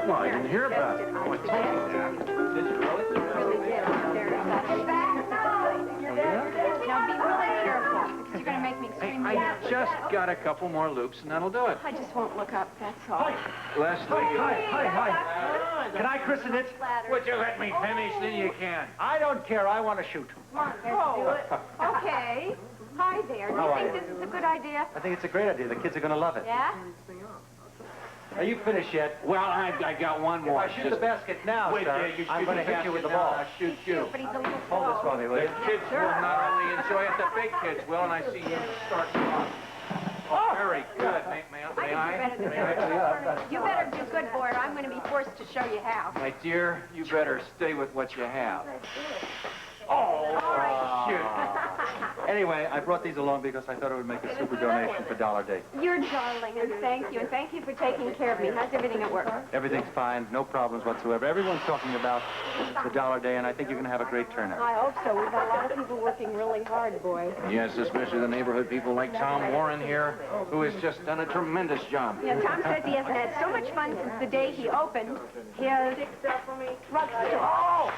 Well, I didn't hear about it. Did you really? Now be really careful, because you're going to make me extremely nervous. I just got a couple more loops, and that'll do it. I just won't look up, that's all. Leslie. Hi. Can I christen it? Would you let me finish? Then you can. I don't care. I want to shoot. Come on, let's do it. Okay. Hi there. Do you think this is a good idea? I think it's a great idea. The kids are going to love it. Yeah? Are you finished yet? Well, I got one more. If I shoot the basket now, sir, I'm going to hit you with the ball. I'll shoot you. But he's a little Hold this for me, will you? The kids will not only enjoy it, the big kids will, and I see you starting off. Oh, very good. May I? You better do good, boy, or I'm going to be forced to show you how. My dear, you better stay with what you have. Anyway, I brought these along because I thought it would make a super donation for Dollar Day. You're darling, and thank you. And thank you for taking care of me. How's everything at work? Everything's fine. No problems whatsoever. Everyone's talking about the Dollar Day, and I think you're going to have a great turnout. I hope so. We've got a lot of people working really hard, boy. Yes, especially the neighborhood people like Tom Warren here, who has just done a tremendous job. Yeah, Tom says he hasn't had so much fun since the day he opened his drugstore.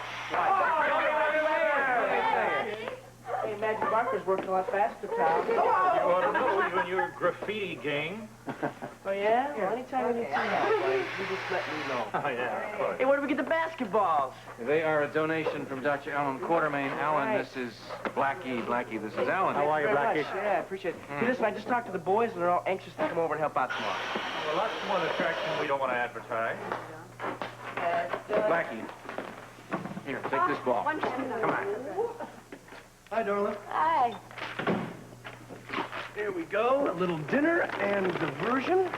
Hey, Magic Barker's working a lot faster, Tom. You ought to know, you and your graffiti gang. Oh, yeah? Well, anytime you see that, you just let me know. Oh, yeah, of course. Hey, where do we get the basketballs? They are a donation from Dr. Alan Quartermain. Alan, this is Blackie. Blackie, this is Alan. How are you, Blackie? Yeah, I appreciate it. Hey, listen, I just talked to the boys, and they're all anxious to come over and help out tomorrow. Well, that's one attraction we don't want to advertise. Blackie, here, take this ball. Come on. Hi, darling. Hi. Here we go, a little dinner and diversion.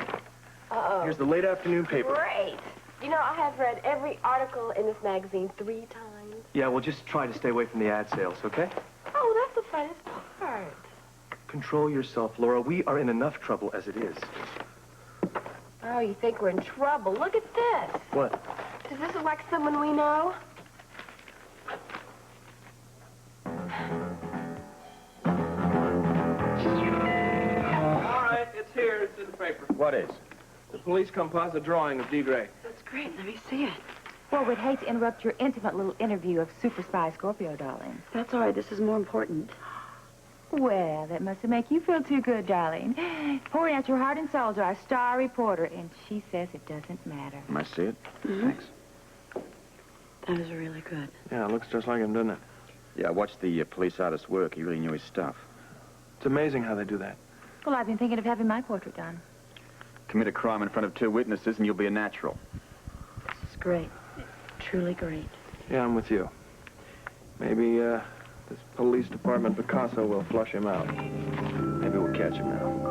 Uh-oh. Here's the late afternoon paper. Great. You know, I have read every article in this magazine 3 times. Yeah, well, just try to stay away from the ad sales, okay? Oh, that's the funnest part. Control yourself, Laura. We are in enough trouble as it is. Oh, you think we're in trouble. Look at this. What? Does this look like someone we know? All right, it's here. It's in the paper. What is? The police composite drawing of D. Gray. That's great. Let me see it. Well, we'd hate to interrupt your intimate little interview of Super Spy Scorpio, darling. That's all right. This is more important. Well, that mustn't make you feel too good, darling. Pouring out your heart and soul to our star reporter, and she says it doesn't matter. Am I see it? Mm-hmm. Thanks. That was really good. Yeah, it looks just like him, doesn't it? Yeah, I watched the police artist work. He really knew his stuff. It's amazing how they do that. Well, I've been thinking of having my portrait done. Commit a crime in front of 2 witnesses and you'll be a natural. This is great. Truly great. Yeah, I'm with you. Maybe, this police department Picasso will flush him out. Maybe we'll catch him now.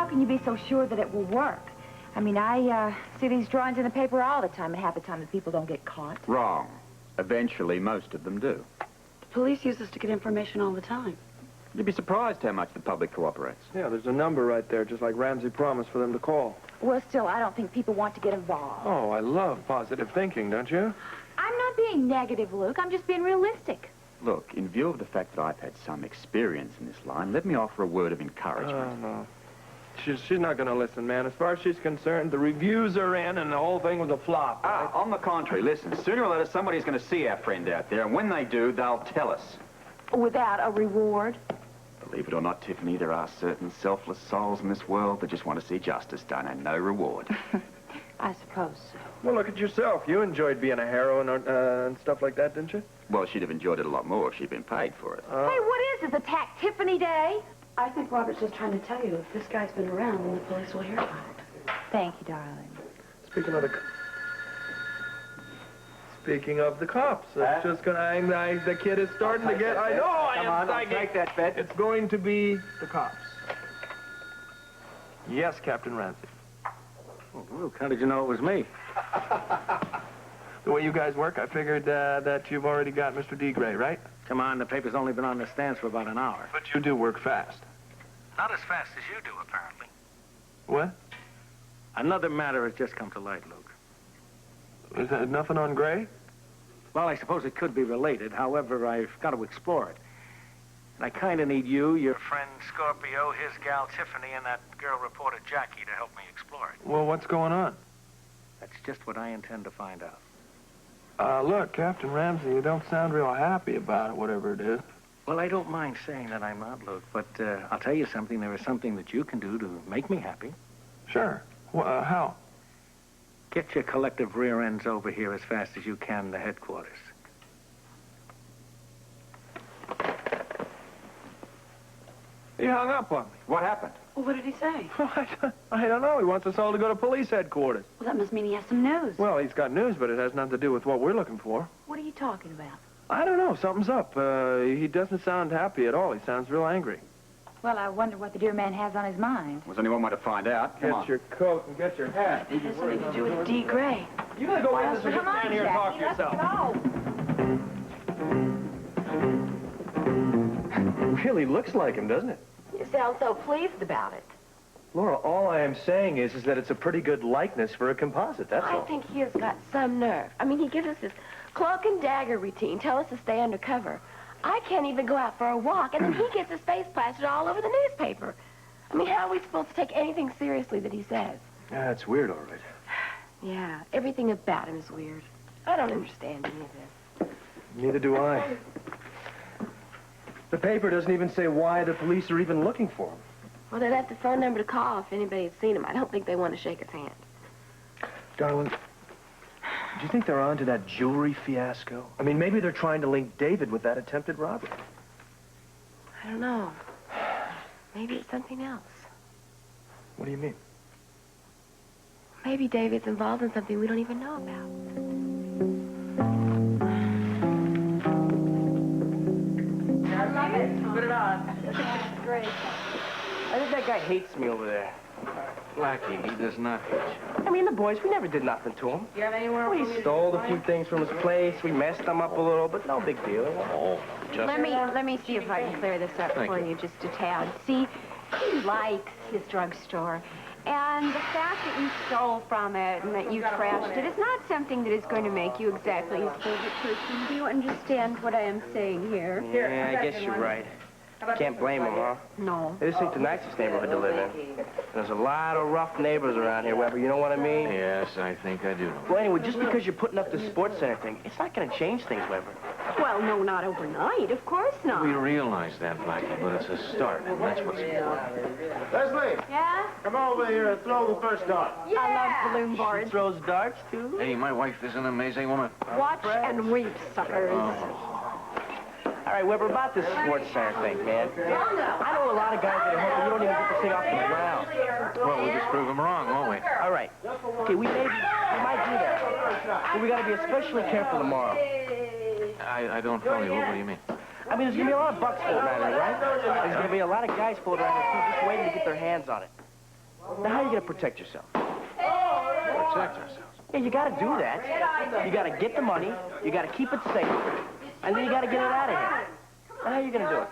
Can you be so sure that it will work? I mean, I see these drawings in the paper all the time, and half the time the people don't get caught. Wrong. Eventually, most of them do. The police use us to get information all the time. You'd be surprised how much the public cooperates. Yeah, there's a number right there, just like Ramsey promised for them to call. Well, still, I don't think people want to get involved. Oh, I love positive thinking, don't you? I'm not being negative, Luke. I'm just being realistic. Look, in view of the fact that I've had some experience in this line, let me offer a word of encouragement. Oh, no. She's not going to listen, man. As far as she's concerned, the reviews are in and the whole thing was a flop. Ah, on the contrary, listen, sooner or later somebody's going to see our friend out there, and when they do, they'll tell us. Without a reward? Believe it or not, Tiffany, there are certain selfless souls in this world that just want to see justice done and no reward. I suppose so. Well, look at yourself. You enjoyed being a heroine and stuff like that, didn't you? Well, she'd have enjoyed it a lot more if she'd been paid for it. Hey, what is this, Attack Tiffany Day? I think Robert's just trying to tell you if this guy's been around, then the police will hear about it. Thank you, darling. Speaking of the cops, it's just gonna. The kid is starting to get. I know. Come on, I take that bet. It's going to be the cops. Yes, Captain Ramsey. Oh, Luke, how did you know it was me? The way you guys work, I figured that you've already got Mr. D. Gray, right? Come on, the paper's only been on the stands for about an hour. But you do work fast. Not as fast as you do, apparently. What? Another matter has just come to light, Luke. Is there nothing on Gray? Well, I suppose it could be related. However, I've got to explore it. And I kind of need you, your friend Scorpio, his gal Tiffany, and that girl reporter Jackie to help me explore it. Well, what's going on? That's just what I intend to find out. Look, Captain Ramsey, you don't sound real happy about it, whatever it is. Well, I don't mind saying that I'm not, Luke, but I'll tell you something. There is something that you can do to make me happy. Sure. How? Get your collective rear ends over here as fast as you can to headquarters. He hung up on me. What happened? Well, what did he say? I don't know. He wants us all to go to police headquarters. Well, that must mean he has some news. Well, he's got news, but it has nothing to do with what we're looking for. What are you talking about? I don't know. Something's up. He doesn't sound happy at all. He sounds real angry. Well, I wonder what the dear man has on his mind. There's only one way to find out. Come on. Get your coat and get your hat. It has something to do with D. Gray. You gotta go with us and Come get on, down here and talk to Jackie, yourself. let's go. Really looks like him, doesn't it? You sound so pleased about it. Laura, all I am saying is that it's a pretty good likeness for a composite, that's I all. think he has got some nerve. I mean, he gives us this cloak and dagger routine, tell us to stay undercover. I can't even go out for a walk, and then he gets his face plastered all over the newspaper. I mean, how are we supposed to take anything seriously that he says? Yeah, it's weird, all right. Yeah, everything about him is weird. I don't understand any of this. Neither do I. The paper doesn't even say why the police are even looking for him. Well, they left the phone number to call if anybody had seen him. I don't think they want to shake his hand. Darling, do you think they're on to that jewelry fiasco? I mean, maybe they're trying to link David with that attempted robbery. I don't know. Maybe it's something else. What do you mean? Maybe David's involved in something we don't even know about. Put it on. Great. I think that guy hates me over there. Blackie, he does not hate you. I mean, the boys, we never did nothing to him. You have anywhere We stole a few things from his place. We messed him up a little, but no big deal. Oh, just... Let me see if I can clear this up for you just a tad. See, he likes his drugstore. And the fact that you stole from it and that you trashed it is not something that is going to make you exactly his favorite person. Do you understand what I am saying here? Yeah, I guess you're right. Can't blame him, huh? No. This ain't the nicest neighborhood to live in. There's a lot of rough neighbors around here, Weber. You know what I mean? Yes, I think I do. Well, anyway, just because you're putting up the sports center thing, it's not going to change things, Weber. Well, no, not overnight. Of course not. We realize that, Blackie, but it's a start, and that's what's important. Leslie, Yeah? come over here and throw the first dart. I love balloon She boards. throws darts, too? Hey, my wife is an amazing woman. Watch and weep, suckers. All right, Weber, about this sports center thing, man. I know a lot of guys that are hoping you don't even get this thing off the ground. Well, we'll just prove him wrong, won't we? All right. Okay, we might do that. But we got to be especially careful tomorrow. I don't follow you. What do you mean? I mean, there's going to be a lot of bucks floating around here, right? There's going to be a lot of guys floating around here, too, just waiting to get their hands on it. Now, how are you going to protect yourself? Protect ourselves. Yeah, you got to do that. You got to get the money, you got to keep it safe, and then you got to get it out of here. Now, how are you going to do it?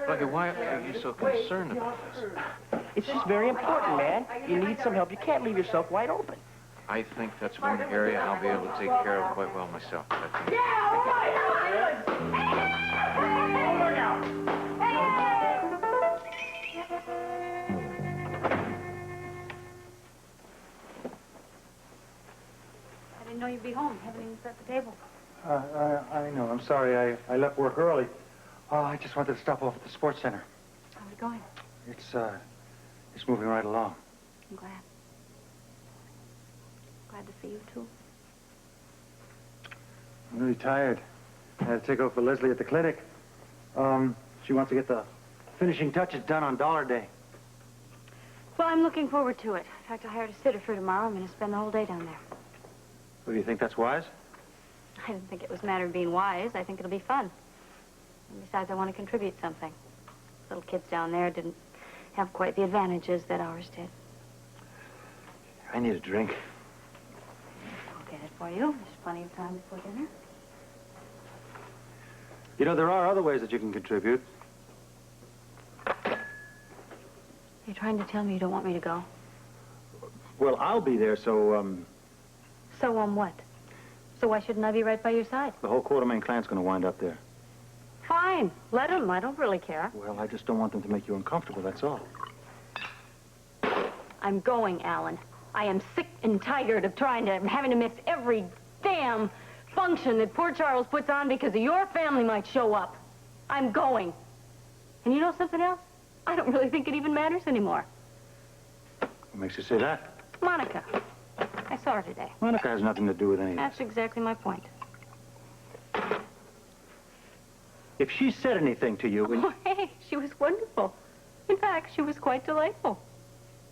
Blackie, why are you so concerned about this? It's just very important, man. You need some help. You can't leave yourself wide open. I think that's one area I'll be able to take care of quite well myself. I didn't know you'd be home. Haven't even set the table. I know. I'm sorry. I left work early. I just wanted to stop off at the sports center. How's it going? It's moving right along. I'm glad. Glad to see you, too. I'm really tired. I had to take over for Lesley at the clinic. She wants to get the finishing touches done on Dollar Day. Well, I'm looking forward to it. In fact, I hired a sitter for tomorrow. I'm going to spend the whole day down there. Well, do you think that's wise? I didn't think it was a matter of being wise. I think it'll be fun. And besides, I want to contribute something. Little kids down there didn't have quite the advantages that ours did. I need a drink. I'll get it for you. There's plenty of time before dinner. You know, there are other ways that you can contribute. You're trying to tell me you don't want me to go? Well, I'll be there, so, So what? So why shouldn't I be right by your side? the whole Quartermain clan's gonna wind up there. Fine. Let them. I don't really care. Well, I just don't want them to make you uncomfortable, that's all. I'm going, Alan. I am sick and tired of having to miss every damn function that poor Charles puts on because your family might show up. I'm going. And you know something else? I don't really think it even matters anymore. What makes you say that? Monica. I saw her today. Monica has nothing to do with anything. That's exactly my point. If she said anything to you... Oh, hey, she was wonderful. In fact, she was quite delightful.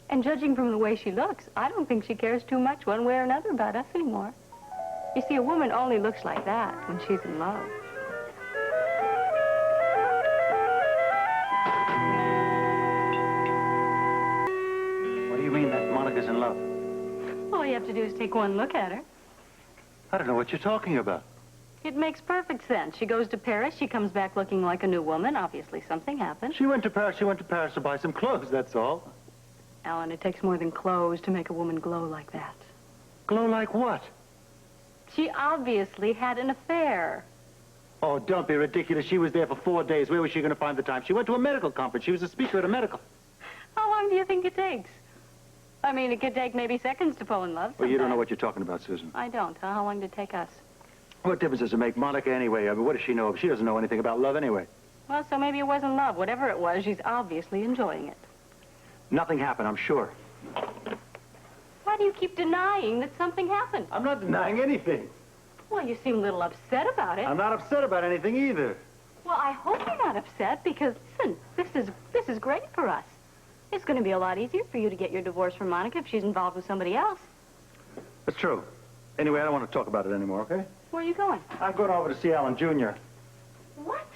And judging from the way she looks, I don't think she cares too much one way or another about us anymore. You see, a woman only looks like that when she's in love. What do you mean that Monica's in love? All you have to do is take one look at her. I don't know what you're talking about. It makes perfect sense. She goes to Paris, she comes back looking like a new woman. Obviously, something happened. She went to Paris to buy some clothes, that's all. Alan, it takes more than clothes to make a woman glow like that. Glow like what? She obviously had an affair. Oh, don't be ridiculous. She was there for 4 days. Where was she going to find the time? She went to a medical conference. She was a speaker at a medical. How long do you think it takes? I mean, it could take maybe seconds to fall in love. Well, you don't know what you're talking about, Susan. I don't. How long did it take us? What difference does it make Monica anyway? I mean, what does she know? She doesn't know anything about love anyway. Well, so maybe it wasn't love. Whatever it was, she's obviously enjoying it. Nothing happened, I'm sure. Why do you keep denying that something happened? I'm not denying anything. Well, you seem a little upset about it. I'm not upset about anything either. Well, I hope you're not upset because, listen, this is great for us. It's going to be a lot easier for you to get your divorce from Monica if she's involved with somebody else. That's true. Anyway, I don't want to talk about it anymore, okay? Where are you going? I'm going over to see Alan Jr. What?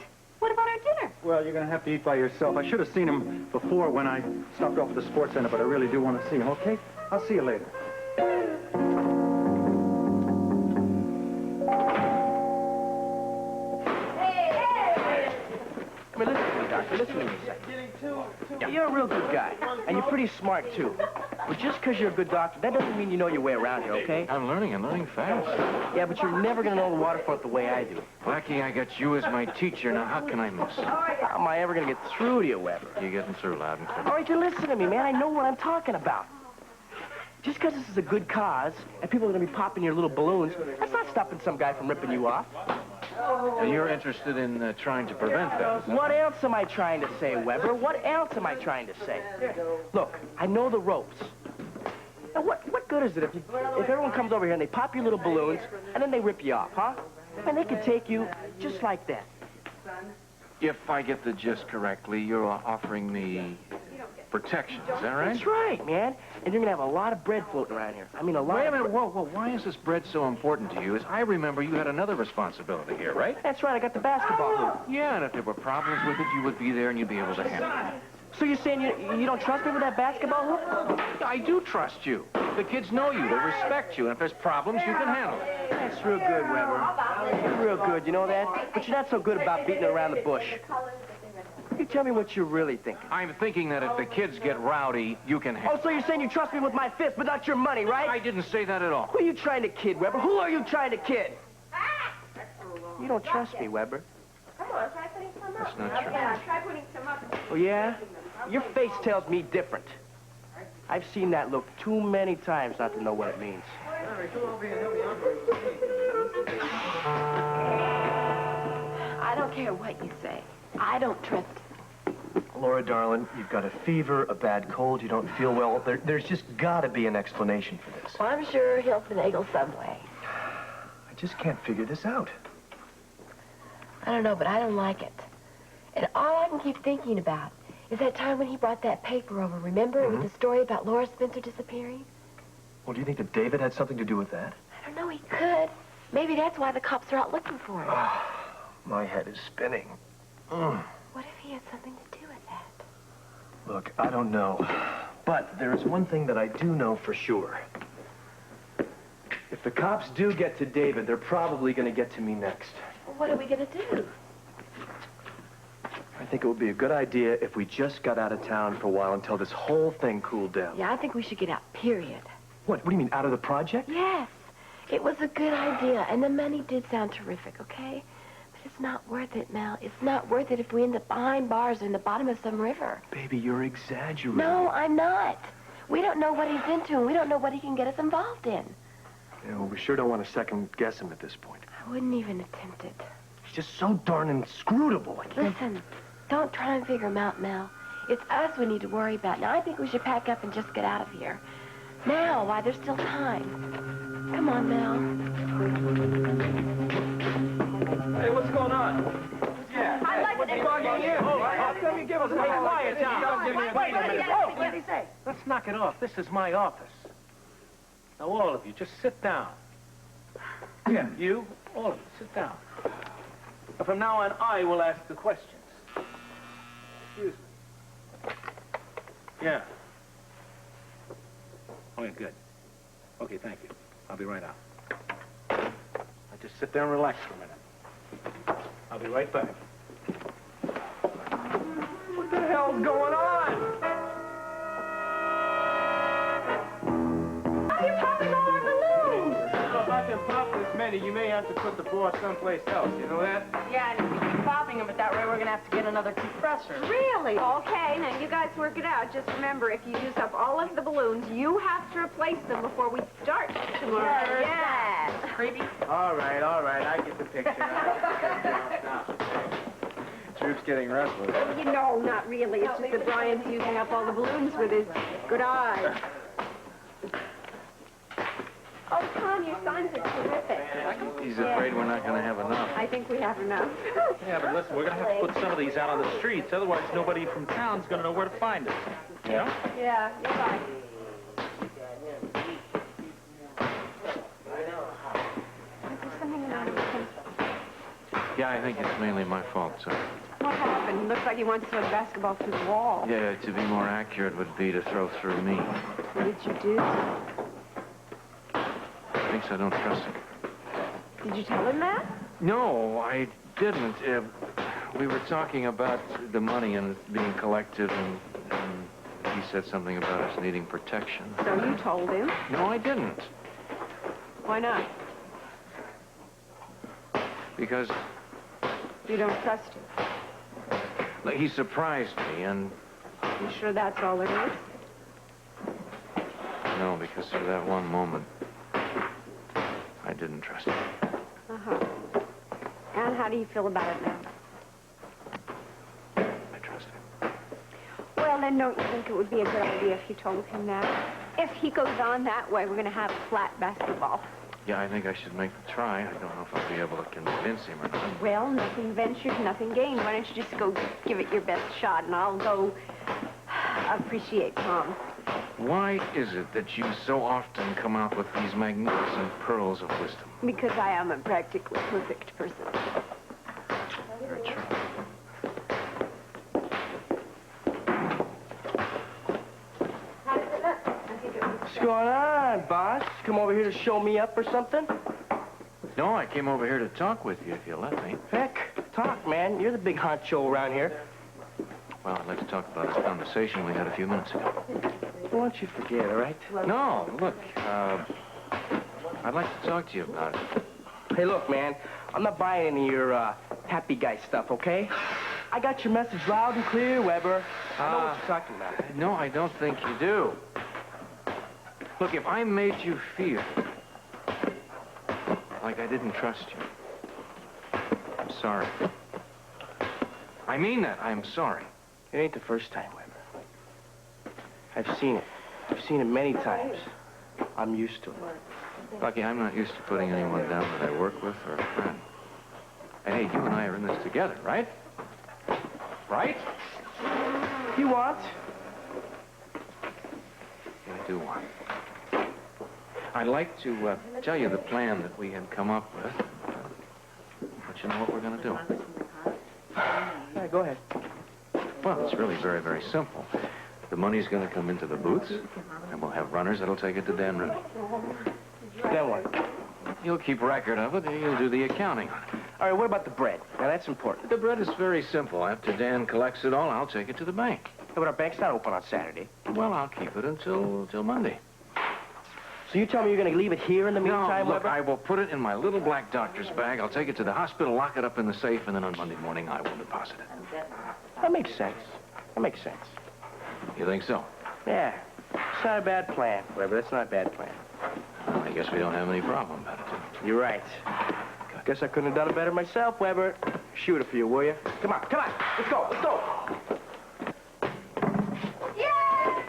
What about our dinner? Well, you're going to have to eat by yourself. I should have seen him before when I stopped off at the sports center, but I really do want to see him, okay? I'll see you later. I mean, listen to me, Doctor. Listen to me a second. Yeah, you're a real good guy, and you're pretty smart, too. But just because you're a good doctor, that doesn't mean you know your way around here, okay? I'm learning fast. Yeah, but you're never going to know the waterfront the way I do. Blackie, I got you as my teacher. Now, how can I miss? How am I ever going to get through to you, Weber? You're getting through loud and clear. All right, you listen to me, man. I know what I'm talking about. Just because this is a good cause, and people are going to be popping your little balloons, that's not stopping some guy from ripping you off. And you're interested in trying to prevent that. What else am I trying to say, Weber? What else am I trying to say? Look, I know the ropes. Now, what good is it if everyone comes over here and they pop your little balloons, and then they rip you off, huh? And they could take you just like that. If I get the gist correctly, you're offering me protection. Is that right? That's right, man. And you're going to have a lot of bread floating around here. I mean, a lot. Wait a minute. Whoa. Why is this bread so important to you? As I remember, you had another responsibility here, right? That's right. I got the basketball hoop. Yeah, and if there were problems with it, you would be there and you'd be able to handle it. So you're saying you don't trust me with that basketball hoop? I do trust you. The kids know you. They respect you. And if there's problems, you can handle it. That's real good, Weber. You're real good, you know that? But you're not so good about beating it around the bush. You tell me what you're really thinking. I'm thinking that if the kids get rowdy, you can handle it. Oh, so you're saying you trust me with my fist, but not your money, right? I didn't say that at all. Who are you trying to kid, Weber? Who are you trying to kid? You don't trust me, Weber. Come on, try putting some up. That's not true. Yeah, try putting some up. Oh, yeah? Your face tells me different. I've seen that look too many times not to know what it means. I don't care what you say. I don't trust him. Laura, darling, you've got a fever, a bad cold, you don't feel well. There's just got to be an explanation for this. Well, I'm sure he'll finagle some way. I just can't figure this out. I don't know, but I don't like it. And all I can keep thinking about is that time when he brought that paper over, remember? With the story about Laura Spencer disappearing? Well, do you think that David had something to do with that? I don't know, he could. Maybe that's why the cops are out looking for him. My head is spinning. What if he had something to do with that? Look, I don't know. But there is one thing that I do know for sure. If the cops do get to David, they're probably going to get to me next. Well, what are we going to do? I think it would be a good idea if we just got out of town for a while until this whole thing cooled down. Yeah, I think we should get out, period. What do you mean, out of the project? Yes. It was a good idea, and the money did sound terrific, okay? But it's not worth it, Mel. It's not worth it if we end up behind bars or in the bottom of some river. Baby, you're exaggerating. No, I'm not. We don't know what he's into, and we don't know what he can get us involved in. Yeah, well, we sure don't want to second-guess him at this point. I wouldn't even attempt it. He's just so darn inscrutable. I can't... Listen, don't try and figure him out, Mel. It's us we need to worry about. Now, I think we should pack up and just get out of here. Now, while there's still time. Come on, Mel. Hey, what's going on? Yeah. I'd like what's to... bugging you? How come you give us a quiet down? Wait a minute. What did he say? Let's knock it off. This is my office. Now, all of you, just sit down. Yeah, you, all of you, sit down. Now, from now on, I will ask the questions. Excuse me. Yeah. Oh, yeah, good. Okay, thank you. I'll be right out. Now, just sit there and relax for a minute. I'll be right back. What the hell's going on? You're popping all our balloons! If I can pop this many, you may have to put the bore someplace else. You know that? Yeah, and if we keep popping them at that rate, we're going to have to get another compressor. Really? Okay, now you guys work it out. Just remember, if you use up all of the balloons, you have to replace them before we start tomorrow. Yes. Creepy? All right, I get the picture. Now. Droop's getting restless. You know, not really. It's just that Brian's using up all the balloons with his good eye. Oh, Tom, your signs are terrific. He's afraid we're not going to have enough. I think we have enough. Yeah, but listen, we're going to have to put some of these out on the streets. Otherwise, nobody from town's going to know where to find us. You know? Yeah, you're right. Is there something the matter with him? Yeah, I think it's mainly my fault, sir. What happened? Looks like he wants to throw the basketball through the wall. Yeah, to be more accurate would be to throw through me. What did you do? Thinks I don't trust him. Did you tell him that? No, I didn't. We were talking about the money and it being collected, and he said something about us needing protection. So you told him? No, I didn't. Why not? Because You don't trust him. he surprised me, and... You sure that's all it is? No, because for that one moment, I didn't trust him. Uh-huh. And how do you feel about it now? I trust him. Well, then don't you think it would be a good idea if you told him that? If he goes on that way, we're going to have flat basketball. Yeah, I think I should make the try. I don't know if I'll be able to convince him or not. Well, nothing ventured, nothing gained. Why don't you just go give it your best shot, and I'll go appreciate Tom. Why is it that you so often come out with these magnificent pearls of wisdom? Because I am a practically perfect person. Very true. How does it look? I think it was... What's going on, boss? Come over here to show me up or something? No, I came over here to talk with you, if you let me. Heck, talk, man. You're the big honcho around here. Well, I'd like to talk about this conversation we had a few minutes ago. Why don't you forget, all right? No, look, I'd like to talk to you about it. Hey, look, man. I'm not buying any of your happy guy stuff, okay? I got your message loud and clear, Weber. I know what you're talking about. No, I don't think you do. Look, if I made you feel like I didn't trust you, I'm sorry. I mean that. I'm sorry. It ain't the first time, Weber. I've seen it. I've seen it many times. I'm used to it. Blackie, I'm not used to putting anyone down that I work with or a friend. Hey, you and I are in this together, right? Right? You want? Yeah, I do want. I'd like to tell you the plan that we had come up with. But you know what we're going to do. Yeah, go ahead. Well, it's really very, very simple. The money's going to come into the booths, and we'll have runners that'll take it to Dan Rooney. Then what? You'll keep record of it, and you'll do the accounting on it. All right, what about the bread? Now, that's important. The bread is very simple. After Dan collects it all, I'll take it to the bank. Yeah, but our bank's not open on Saturday. Well, I'll keep it until Monday. So you tell me you're going to leave it here in the meantime, No, look, Weber? I will put it in my little black doctor's bag. I'll take it to the hospital, lock it up in the safe, and then on Monday morning I will deposit it. That makes sense. That makes sense. You think so? Yeah. It's not a bad plan, Weber. That's not a bad plan. Well, I guess we don't have any problem about it. You're right. Guess I couldn't have done it better myself, Weber. Shoot it for you, will you? Come on, come on. Let's go, let's go.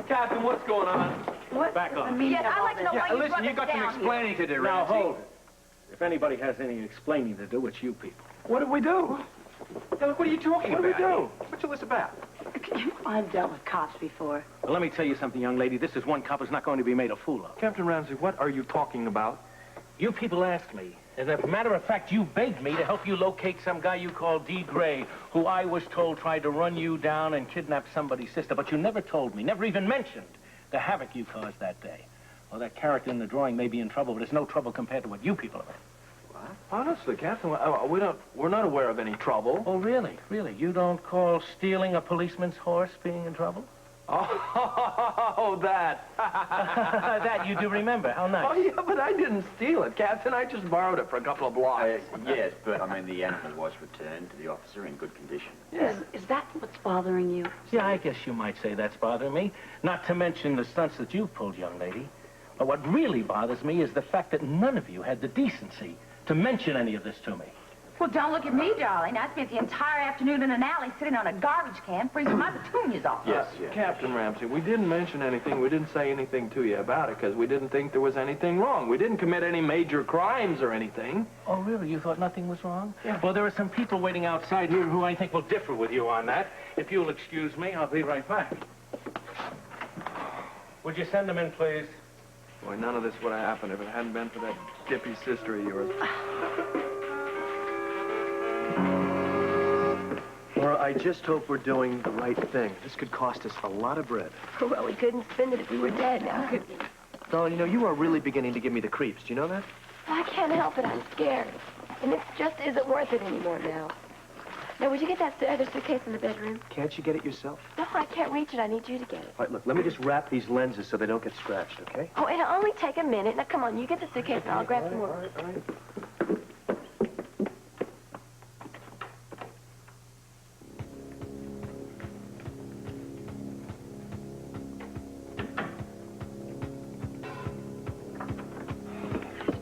Captain, what's going on? What? Back up. Yes, I'd like to know why you listen, brought you us got some down explaining to do, Now, Ramsey. hold it. If anybody has any explaining to do, it's you people. What did we do? Now, look, what are you talking What about? did we do? What's all this about? I've dealt with cops before. Well, let me tell you something, young lady. This is one cop who's not going to be made a fool of. Captain Ramsey, what are you talking about? You people asked me. As a matter of fact, you begged me to help you locate some guy you call D. Gray, who I was told tried to run you down and kidnap somebody's sister, but you never told me, never even mentioned the havoc you caused that day. Well, that character in the drawing may be in trouble, but it's no trouble compared to what you people are in. Honestly, Captain, we're not aware of any trouble. Oh, really? Really? You don't call stealing a policeman's horse being in trouble? Oh, that. That you do remember. How nice. Oh, yeah, but I didn't steal it, Captain. I just borrowed it for a couple of blocks. Yes, but I mean, the animal was returned to the officer in good condition. Is that what's bothering you? Yeah, I guess you might say that's bothering me. Not to mention the stunts that you've pulled, young lady. But what really bothers me is the fact that none of you had the decency to mention any of this to me. Well, don't look at me, darling. I spent the entire afternoon in an alley sitting on a garbage can freezing my petunias off. Yes, Captain Ramsey, we didn't mention anything. We didn't say anything to you about it because we didn't think there was anything wrong. We didn't commit any major crimes or anything. Oh, really? You thought nothing was wrong? Yeah. Well, there are some people waiting outside here who I think will differ with you on that. If you'll excuse me, I'll be right back. Would you send them in, please? Boy, none of this would have happened if it hadn't been for that dippy sister of yours. Laura, I just hope we're doing the right thing. This could cost us a lot of bread. Well, we couldn't spend it if we were dead now, could we? Darling, you know, you are really beginning to give me the creeps. Do you know that? I can't help it. I'm scared. And it just isn't worth it anymore now. Now, would you get that other suitcase in the bedroom? Can't you get it yourself? No, I can't reach it. I need you to get it. All right, look, let me just wrap these lenses so they don't get scratched, okay? Oh, it'll only take a minute. Now, come on, you get the suitcase and I'll grab some more. All right.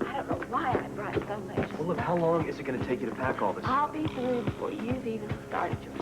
I don't know why I brought so much. Well, look, how long is it going to take you to pack all this? I'll be through before you've even started your